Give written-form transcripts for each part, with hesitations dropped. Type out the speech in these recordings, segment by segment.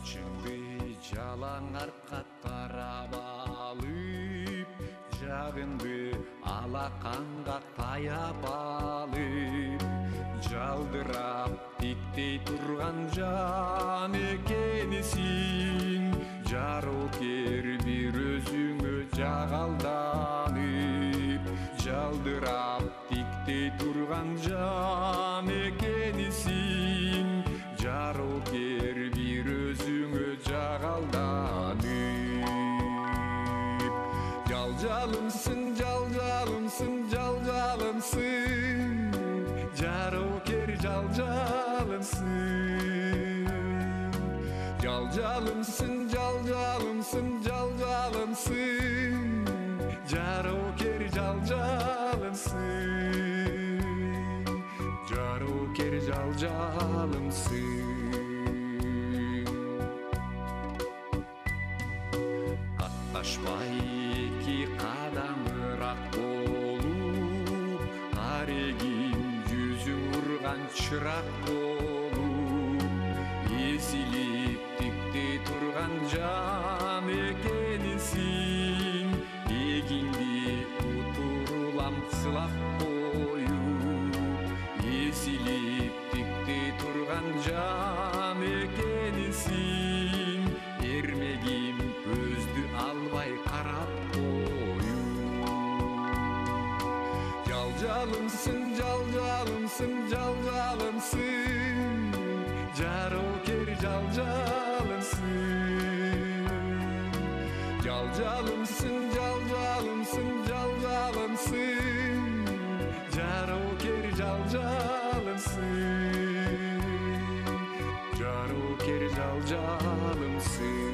Чачыңды жалаң арка тарап алып, жагыңды алаканга таяп алып, жалдырап тиктей турган жан экенсиң, жарокер бир өзүңө жагалданып, жалдырап тиктей турган жан экенсиң, жарокер бир өзүңө жагалданып. Жалжалымсың, жалжалымсың, жалжалымсың, жарокер жалжалымсың. Жалжалымсың, жалжалымсың, жалжалымсың, жарокер жалжалымсың. Жарокер жалжалымсың. Катташпай эки кадамыраак болуп, арегин жүзүң урган чырак болуп, эсилип тиктей турган жан экенсиң, эгинди утурулам сылак коюп, эсилип тиктей турган жан экенсиң, эрмегим көздү албай карап коюп. Жалжалымсың, жалжалымсың, жалжалымсың, жарокер жалжалымсың. Жалжалымсың, жалжалымсың, жалжалымсың, жарокер жалжалымсың. Жарокер жалжалымсың.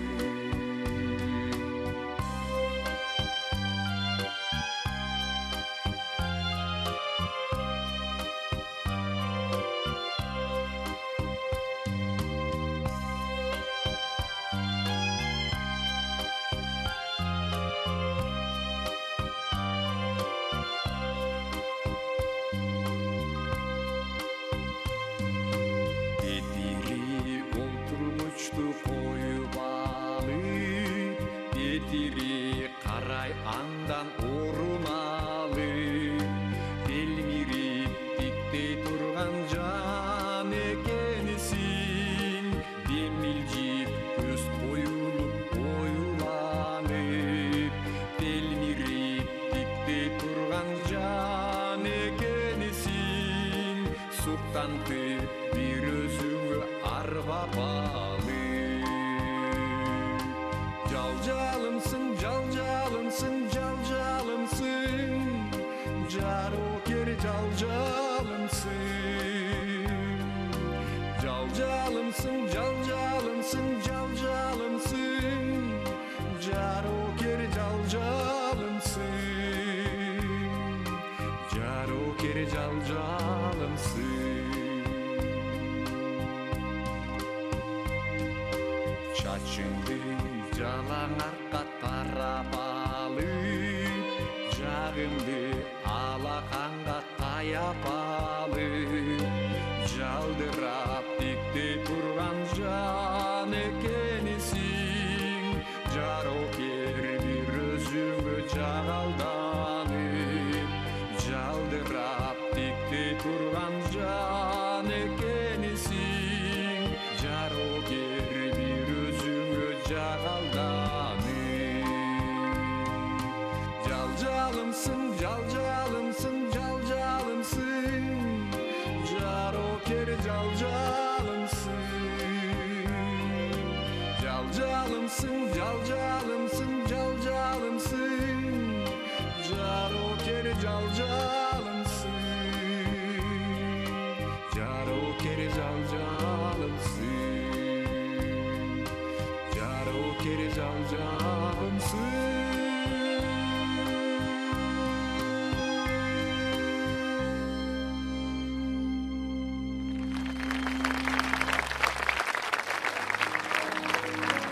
Коюп алып, бетири карай андан орун алып, телмирип тиктей турган жан экенсиң, демилжип көз коюлуп оюланып, телмирип тиктей турган жан экенсиң, суктантып бир өзүңө арбап алып. Жалжалымсың, жалжалымсың, жалжалымсың, жарокер жалжалымсың. Жалжалымсың, жалжалымсың, жалжалымсың, жарокер жалжалымсың. Жарокер жалжалымсың. Чачыңды жалаң арка тарап алып, жагыңды алаканга таяп алып, жалдырап тиктей турган жан экенсиң, жарокер бир өзүңө жагалданып, жалдырап тиктей турган жан